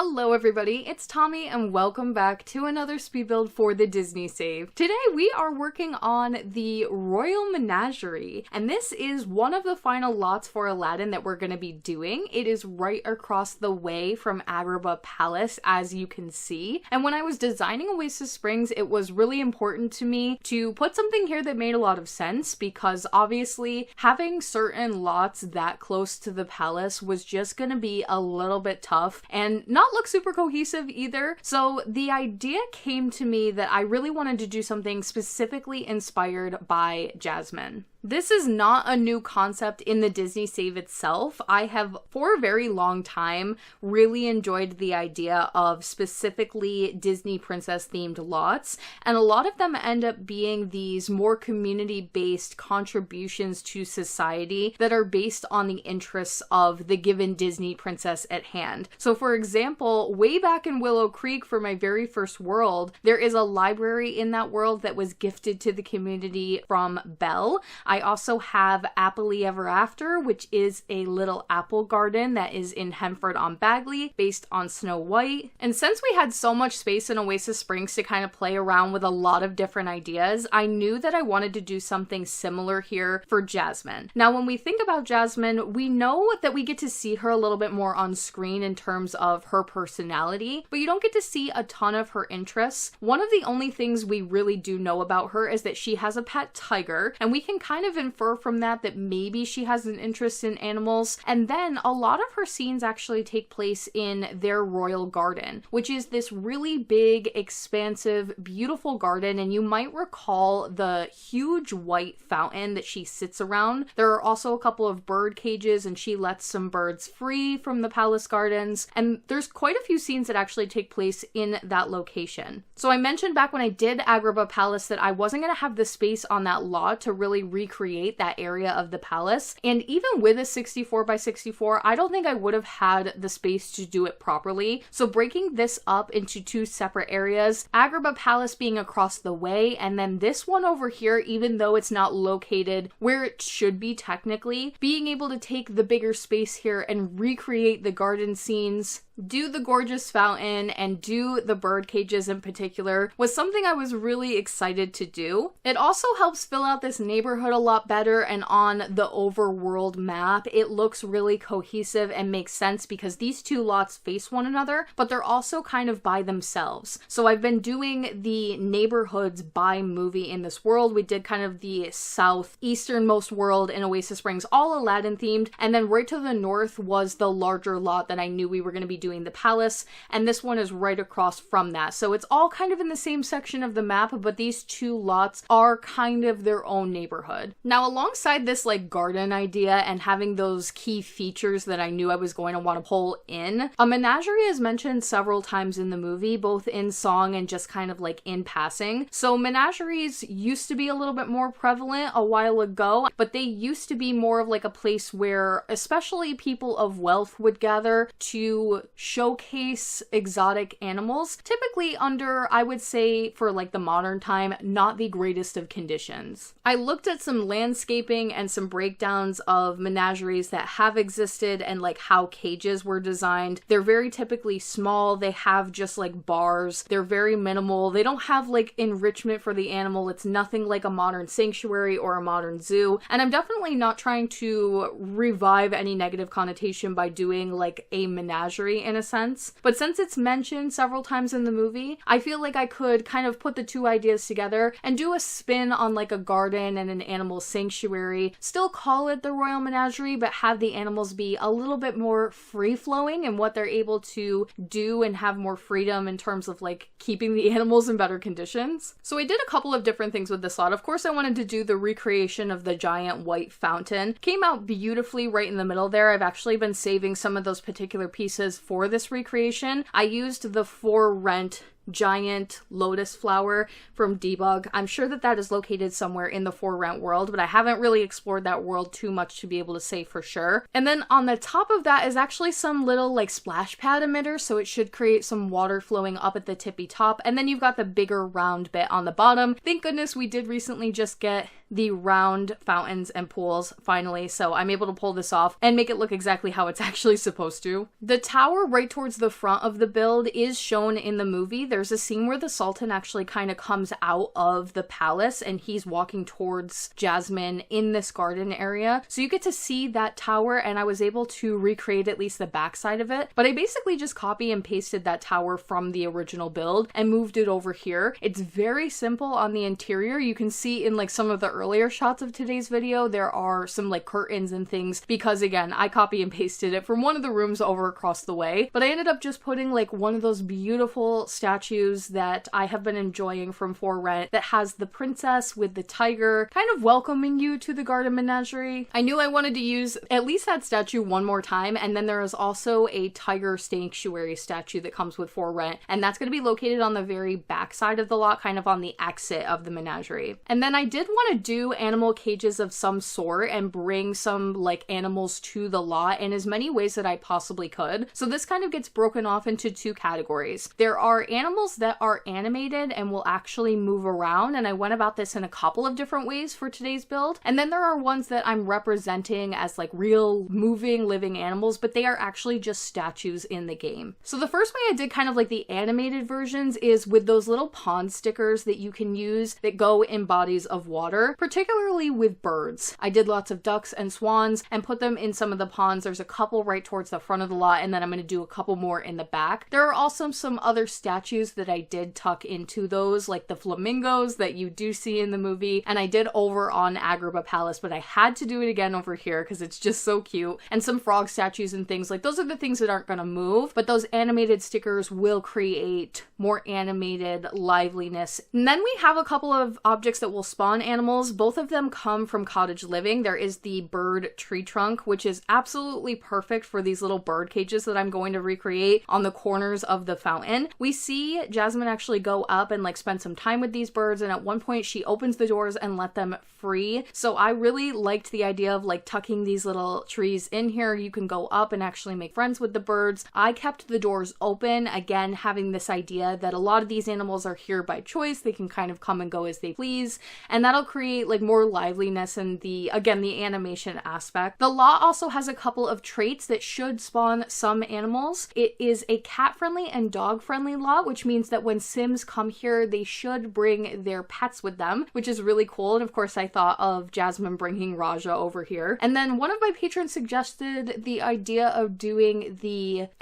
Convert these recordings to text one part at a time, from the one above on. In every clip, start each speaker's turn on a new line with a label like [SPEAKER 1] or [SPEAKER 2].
[SPEAKER 1] Hello everybody, it's Tommy and welcome back to another speed build for the Disney Save. Today we are working on the Royal Menagerie, and this is one of the final lots for Aladdin that we're going to be doing. It is right across the way from Agrabah Palace, as you can see. And when I was designing Oasis Springs, it was really important to me to put something here that made a lot of sense, because obviously having certain lots that close to the palace was just going to be a little bit tough and not look super cohesive either. So the idea came to me that I really wanted to do something specifically inspired by Jasmine. This is not a new concept in the Disney Save itself. I have, for a very long time, really enjoyed the idea of specifically Disney princess themed lots, and a lot of them end up being these more community-based contributions to society that are based on the interests of the given Disney princess at hand. So for example, way back in Willow Creek for my very first world, there is a library in that world that was gifted to the community from Belle. I also have Appley Ever After, which is a little apple garden that is in Henford-on-Bagley, based on Snow White. And since we had so much space in Oasis Springs to kind of play around with a lot of different ideas, I knew that I wanted to do something similar here for Jasmine. Now, when we think about Jasmine, we know that we get to see her a little bit more on screen in terms of her personality, but you don't get to see a ton of her interests. One of the only things we really do know about her is that she has a pet tiger, and we can kind of infer from that that maybe she has an interest in animals. And then a lot of her scenes actually take place in their royal garden, which is this really big, expansive, beautiful garden. And you might recall the huge white fountain that she sits around. There are also a couple of bird cages, and she lets some birds free from the palace gardens. And there's quite a few scenes that actually take place in that location. So I mentioned back when I did Agrabah Palace that I wasn't going to have the space on that lot to really recreate that area of the palace. And even with a 64 by 64, I don't think I would have had the space to do it properly. So breaking this up into two separate areas, Agrabah Palace being across the way, and then this one over here, even though it's not located where it should be technically, being able to take the bigger space here and recreate the garden scenes, do the gorgeous fountain, and do the bird cages in particular was something I was really excited to do. It also helps fill out this neighborhood a lot better, and on the overworld map it looks really cohesive and makes sense because these two lots face one another, but they're also kind of by themselves. So I've been doing the neighborhoods by movie in this world. We did kind of the southeasternmost world in Oasis Springs, all Aladdin themed, and then right to the north was the larger lot that I knew we were going to be doing the palace, and this one is right across from that. So it's all kind of in the same section of the map, but these two lots are kind of their own neighborhood. Now, alongside this like garden idea and having those key features that I knew I was going to want to pull in, a menagerie is mentioned several times in the movie, both in song and just kind of like in passing. So menageries used to be a little bit more prevalent a while ago, but they used to be more of like a place where especially people of wealth would gather to showcase exotic animals, typically under, I would say, for like the modern time, not the greatest of conditions. I looked at some landscaping and some breakdowns of menageries that have existed and like how cages were designed. They're very typically small. They have just like bars. They're very minimal. They don't have like enrichment for the animal. It's nothing like a modern sanctuary or a modern zoo. And I'm definitely not trying to revive any negative connotation by doing like a menagerie in a sense. But since it's mentioned several times in the movie, I feel like I could kind of put the two ideas together and do a spin on like a garden and an animal sanctuary, still call it the Royal Menagerie, but have the animals be a little bit more free-flowing in what they're able to do and have more freedom in terms of like keeping the animals in better conditions. So I did a couple of different things with this lot. Of course, I wanted to do the recreation of the giant white fountain. Came out beautifully right in the middle there. I've actually been saving some of those particular pieces for this recreation. I used the For Rent giant lotus flower from Debug. I'm sure that that is located somewhere in the For Rent world, but I haven't really explored that world too much to be able to say for sure. And then on the top of that is actually some little like splash pad emitter, so it should create some water flowing up at the tippy top. And then you've got the bigger round bit on the bottom. Thank goodness we did recently just get the round fountains and pools finally, so I'm able to pull this off and make it look exactly how it's actually supposed to. The tower right towards the front of the build is shown in the movie. There's a scene where the Sultan actually kind of comes out of the palace and he's walking towards Jasmine in this garden area. So you get to see that tower, and I was able to recreate at least the backside of it. But I basically just copy and pasted that tower from the original build and moved it over here. It's very simple on the interior. You can see in like some of the earlier shots of today's video, there are some like curtains and things because again, I copy and pasted it from one of the rooms over across the way. But I ended up just putting like one of those beautiful statues that I have been enjoying from For Rent that has the princess with the tiger kind of welcoming you to the garden menagerie. I knew I wanted to use at least that statue one more time, and then there is also a tiger sanctuary statue that comes with For Rent, and that's going to be located on the very back side of the lot, kind of on the exit of the menagerie. And then I did want to do animal cages of some sort and bring some like animals to the lot in as many ways that I possibly could. So this kind of gets broken off into two categories. There are animals that are animated and will actually move around, and I went about this in a couple of different ways for today's build. And then there are ones that I'm representing as like real moving living animals, but they are actually just statues in the game. So the first way I did kind of like the animated versions is with those little pond stickers that you can use that go in bodies of water, particularly with birds. I did lots of ducks and swans and put them in some of the ponds. There's a couple right towards the front of the lot, and then I'm going to do a couple more in the back. There are also some other statues that I did tuck into those, like the flamingos that you do see in the movie, and I did over on Agrabah Palace, but I had to do it again over here because it's just so cute. And some frog statues and things like those are the things that aren't going to move, but those animated stickers will create more animated liveliness. And then we have a couple of objects that will spawn animals. Both of them come from Cottage Living. There is the bird tree trunk, which is absolutely perfect for these little bird cages that I'm going to recreate on the corners of the fountain. We see Jasmine actually go up and like spend some time with these birds, and at one point she opens the doors and let them free. So I really liked the idea of like tucking these little trees in here. You can go up and actually make friends with the birds. I kept the doors open, again having this idea that a lot of these animals are here by choice. They can kind of come and go as they please, and that'll create like more liveliness and the animation aspect. The lot also has a couple of traits that should spawn some animals. It is a cat friendly and dog friendly lot, which means that when Sims come here, they should bring their pets with them, which is really cool. And of course I thought of Jasmine bringing Raja over here. And then one of my patrons suggested the idea of doing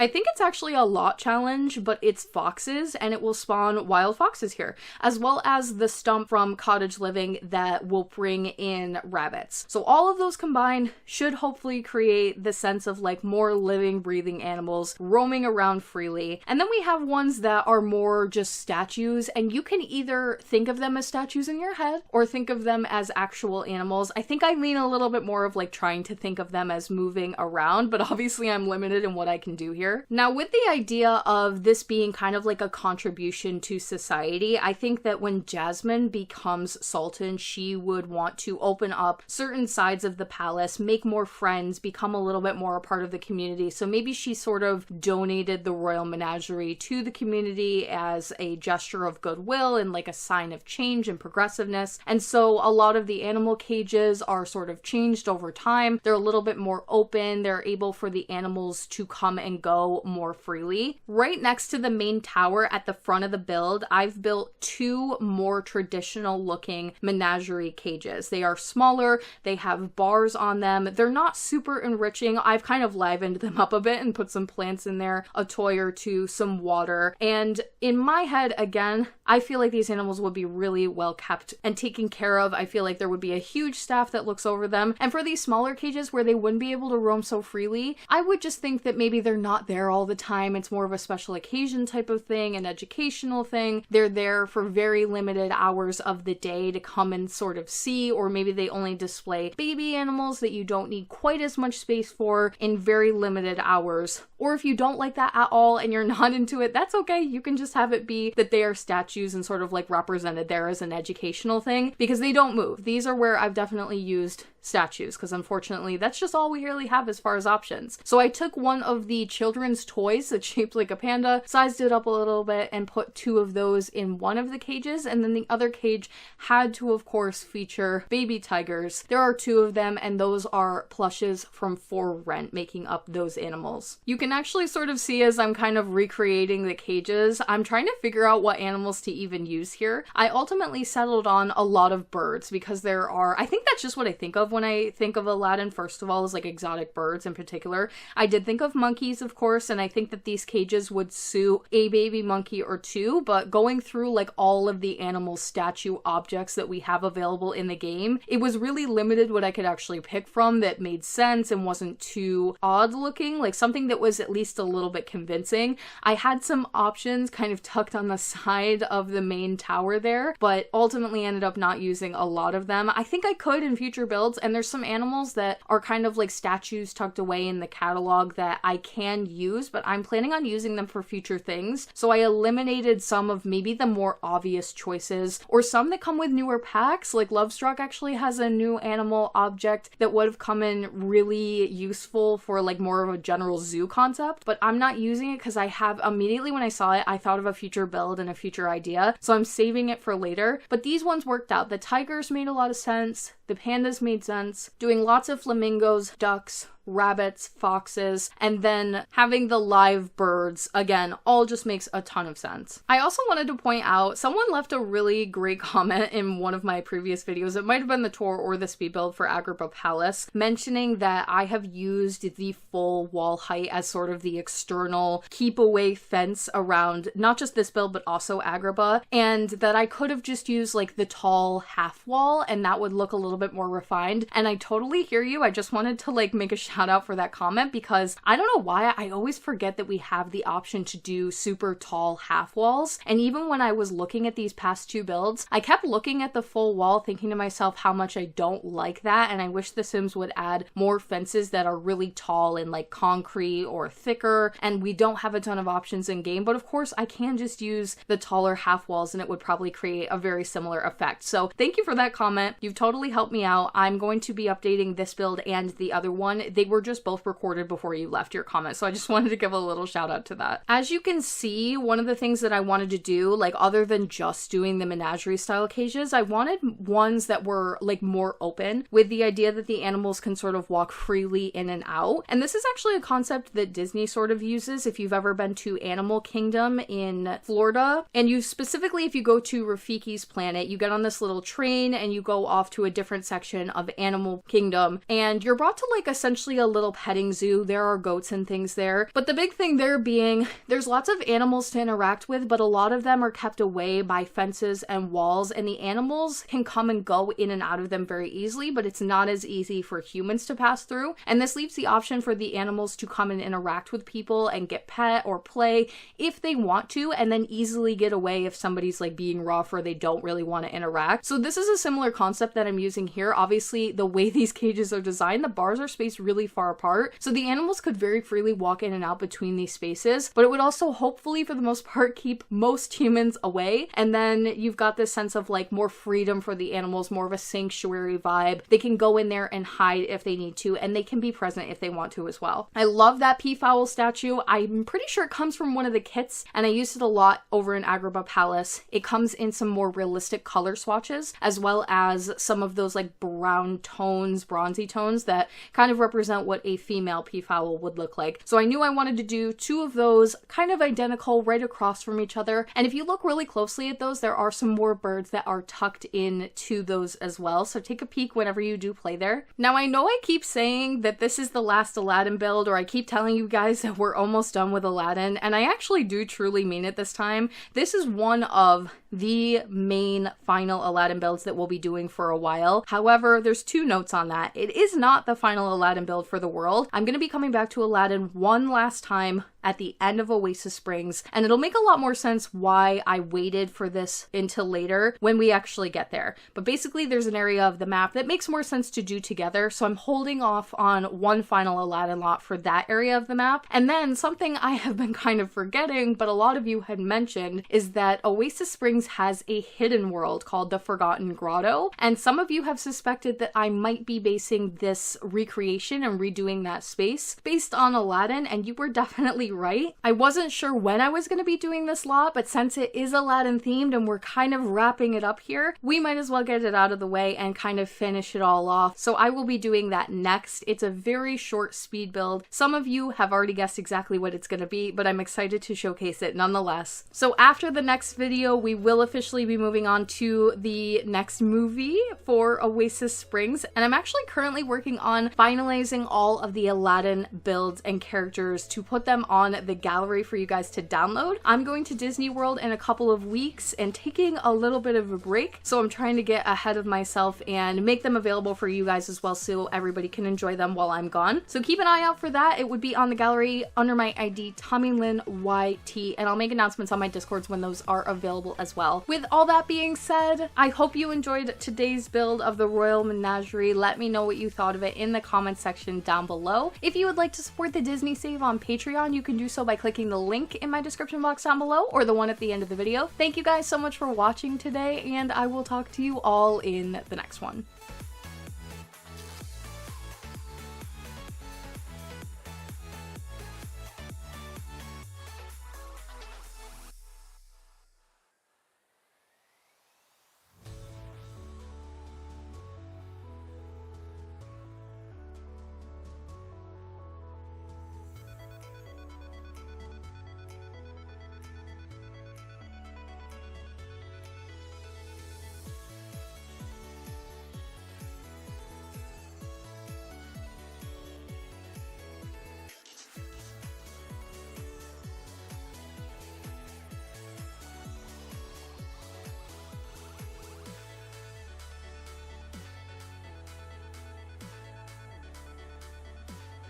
[SPEAKER 1] I think it's actually a lot challenge, but it's foxes, and it will spawn wild foxes here, as well as the stump from Cottage Living that will bring in rabbits. So all of those combined should hopefully create the sense of like more living, breathing animals roaming around freely. And then we have ones that are more just statues, and you can either think of them as statues in your head or think of them as actual animals. I think I lean a little bit more of like trying to think of them as moving around, but obviously I'm limited in what I can do here. Now, with the idea of this being kind of like a contribution to society, I think that when Jasmine becomes Sultan, she would want to open up certain sides of the palace, make more friends, become a little bit more a part of the community. So maybe she sort of donated the royal menagerie to the community as a gesture of goodwill and like a sign of change and progressiveness. And so a lot of the animal cages are sort of changed over time. They're a little bit more open. They're able for the animals to come and go more freely. Right next to the main tower at the front of the build, I've built two more traditional looking menagerie cages. They are smaller. They have bars on them. They're not super enriching. I've kind of livened them up a bit and put some plants in there, a toy or two, some water. And in my head, again, I feel like these animals would be really well kept and taken care of. I feel like there would be a huge staff that looks over them. And for these smaller cages where they wouldn't be able to roam so freely, I would just think that maybe they're not there all the time. It's more of a special occasion type of thing, an educational thing. They're there for very limited hours of the day to come and sort of see, or maybe they only display baby animals that you don't need quite as much space for in very limited hours. Or if you don't like that at all and you're not into it, that's okay. You can just have it be that they are statues and sort of like represented there as an educational thing, because they don't move. These are where I've definitely used statues, because unfortunately that's just all we really have as far as options. So I took one of the children's toys that's shaped like a panda, sized it up a little bit, and put 2 of those in one of the cages, and then the other cage had to of course feature baby tigers. There are 2 of them, and those are plushes from For Rent making up those animals. You can actually sort of see as I'm kind of recreating the cages, I'm trying to figure out what animals to even use here. I ultimately settled on a lot of birds because there are, I think that's just what I think of when I think of Aladdin, first of all, is like exotic birds in particular. I did think of monkeys, of course, and I think that these cages would suit a baby monkey or 2, but going through like all of the animal statue objects that we have available in the game, it was really limited what I could actually pick from that made sense and wasn't too odd looking, like something that was at least a little bit convincing. I had some options kind of tucked on the side of the main tower there, but ultimately ended up not using a lot of them. I think I could in future builds, and there's some animals that are kind of like statues tucked away in the catalog that I can use, but I'm planning on using them for future things. So I eliminated some of maybe the more obvious choices, or some that come with newer packs. Like Lovestruck actually has a new animal object that would have come in really useful for like more of a general zoo concept, but I'm not using it because I have immediately when I saw it, I thought of a future build and a future idea. So I'm saving it for later, but these ones worked out. The tigers made a lot of sense. The pandas made sense. Doing lots of flamingos, ducks, rabbits, foxes, and then having the live birds, again, all just makes a ton of sense. I also wanted to point out, someone left a really great comment in one of my previous videos, it might have been the tour or the speed build for Agrabah Palace, mentioning that I have used the full wall height as sort of the external keep away fence around not just this build but also Agrabah, and that I could have just used like the tall half wall and that would look a little bit more refined. And I totally hear you. I just wanted to like make a shout out for that comment because I don't know why I always forget that we have the option to do super tall half walls. And even when I was looking at these past 2 builds, I kept looking at the full wall thinking to myself how much I don't like that, and I wish The Sims would add more fences that are really tall and like concrete or thicker, and we don't have a ton of options in game. But of course I can just use the taller half walls and it would probably create a very similar effect. So thank you for that comment. You've totally helped me out. I'm going to be updating this build and the other one. They were just both recorded before you left your comment, so I just wanted to give a little shout out to that. As you can see, one of the things that I wanted to do, like other than just doing the menagerie style cages, I wanted ones that were like more open, with the idea that the animals can sort of walk freely in and out. And this is actually a concept that Disney sort of uses. If you've ever been to Animal Kingdom in Florida, and you specifically, if you go to Rafiki's planet, you get on this little train and you go off to a different section of Animal Kingdom, and you're brought to like essentially a little petting zoo. There are goats and things there, but the big thing there being there's lots of animals to interact with, but a lot of them are kept away by fences and walls, and the animals can come and go in and out of them very easily, but it's not as easy for humans to pass through. And this leaves the option for the animals to come and interact with people and get pet or play if they want to, and then easily get away if somebody's like being rough or they don't really want to interact. So this is a similar concept that I'm using here. Obviously the way these cages are designed, the bars are spaced really far apart, so the animals could very freely walk in and out between these spaces, but it would also hopefully for the most part keep most humans away. And then you've got this sense of like more freedom for the animals, more of a sanctuary vibe. They can go in there and hide if they need to, and they can be present if they want to as well. I love that peafowl statue. I'm pretty sure it comes from one of the kits, and I used it a lot over in Agrabah Palace. It comes in some more realistic color swatches, as well as some of those like brown tones, bronzy tones that kind of represent represent what a female peafowl would look like. So I knew I wanted to do 2 of those kind of identical right across from each other. And if you look really closely at those, there are some more birds that are tucked in to those as well. So take a peek whenever you do play there. Now I know I keep saying that this is the last Aladdin build, or I keep telling you guys that we're almost done with Aladdin, and I actually do truly mean it this time. This is one of the main final Aladdin builds that we'll be doing for a while. However, there's 2 notes on that. It is not the final Aladdin build for the world. I'm going to be coming back to Aladdin one last time at the end of Oasis Springs, and it'll make a lot more sense why I waited for this until later when we actually get there. But basically there's an area of the map that makes more sense to do together, so I'm holding off on one final Aladdin lot for that area of the map. And then something I have been kind of forgetting, but a lot of you had mentioned, is that Oasis Springs has a hidden world called the Forgotten Grotto, and some of you have suspected that I might be basing this recreation and redoing that space based on Aladdin, and you were definitely right. I wasn't sure when I was going to be doing this lot, but since it is Aladdin themed and we're kind of wrapping it up here, we might as well get it out of the way and kind of finish it all off. So I will be doing that next. It's a very short speed build. Some of you have already guessed exactly what it's going to be, but I'm excited to showcase it nonetheless. So after the next video, we will officially be moving on to the next movie for Oasis Springs, and I'm actually currently working on finalizing all of the Aladdin builds and characters to put them on the gallery for you guys to download. I'm going to Disney World in a couple of weeks and taking a little bit of a break, so I'm trying to get ahead of myself and make them available for you guys as well so everybody can enjoy them while I'm gone. So keep an eye out for that. It would be on the gallery under my ID TomilynYT, and I'll make announcements on my Discords when those are available as well. With all that being said, I hope you enjoyed today's build of the Royal Menagerie. Let me know what you thought of it in the comment section down below. If you would like to support the Disney Save on Patreon, you can do so by clicking the link in my description box down below or the one at the end of the video. Thank you guys so much for watching today, and I will talk to you all in the next one.